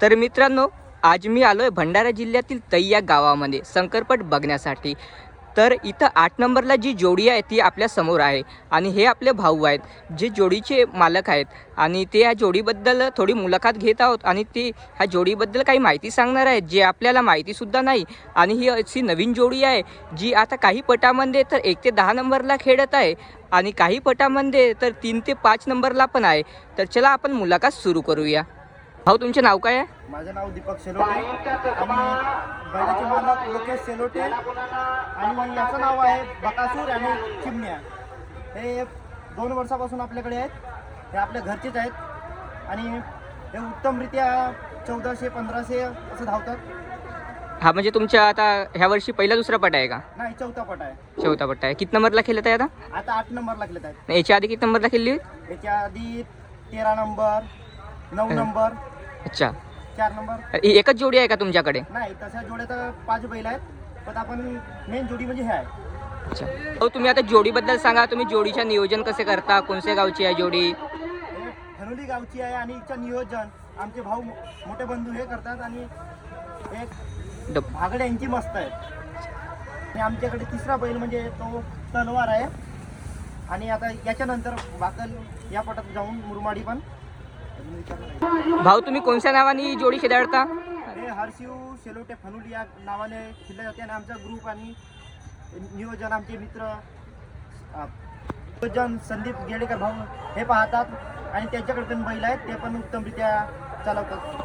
तर मित्रांनो, आज मी आलो आहे भंडारा जिल्ह्यातील तई या गावामध्ये शंकरपट बघण्यासाठी. तर इथं 8 नंबरला जी जोडी आहे ती आपल्या समोर आहे आणि हे आपले भाऊ आहेत जे जोडीचे मालक आहेत आणि ते या जोडीबद्दल थोडी मुलाखत घेत आहोत आणि ते ह्या जोडीबद्दल काही माहिती सांगणार आहेत जे आपल्याला माहितीसुद्धा नाही. आणि ही अशी नवीन जोडी आहे जी आता काही पटामध्ये तर 1 ते 10 नंबरला खेळत आहे आणि काही पटामध्ये तर 3 ते 5 नंबरला पण आहे. तर चला आपण मुलाखत सुरू करूया. भाऊ, तुमचे नाव काय आहे? माझं नाव दीपक सेलोटे आणि बैलाचे मालक लोकेश सेलोटे आणि याचं नाव आहे बकासूर आणि चिमण्या. हे 2 वर्षापासून आपल्याकडे आहेत. हे आपल्या घरचेच आहेत आणि हे उत्तमरित्या 1400-1500 असं धावतात. हा, म्हणजे तुमच्या आता ह्या वर्षी पहिला दुसरा पट आहे का? नाही, चौथा पट आहे. चौथा पट आहे. किती नंबरला खेळत आहे आता? आता 8 नंबरला खेळत आहेत. याच्या आधी किती नंबरला खेळली? याच्या आधी 13 नंबर, 9 नंबर, अच्छा, 4 नंबर. ही एकच जोडी आहे का तुमच्याकडे? नाही, तशा जोड्या तर 5 बैल आहेत, पण आपण मेन जोडी म्हणजे हे आहे. अच्छा. हो, तुम्ही आता जोडीबद्दल सांगा. तुम्ही जोडीच्या नियोजन कसे करता? कोणत्या गावची आहे जोडी? हनुली गावची आहे आणि हिचं नियोजन आमचे भाऊ मोठे बंधू हे करतात आणि एक भागडे यांची मस्त आहे. आणि आमच्याकडे तिसरा बैल म्हणजे तो तलवार आहे आणि आता याच्यानंतर बाकल या पटात जाऊन मुरमाडी पण. भाऊ, तुम्ही कोणत्या नावाने ही जोडी खेळाडता? हे हरशिव सेलोटे फनुली या नावाने खेळले जाते आणि आमचा ग्रुप आणि नियोजन आमचे मित्र नियोजन संदीप गेडेकर भाऊ हे पाहतात आणि त्यांच्याकडे पण बैल आहेत, ते पण उत्तमरित्या चालवतात.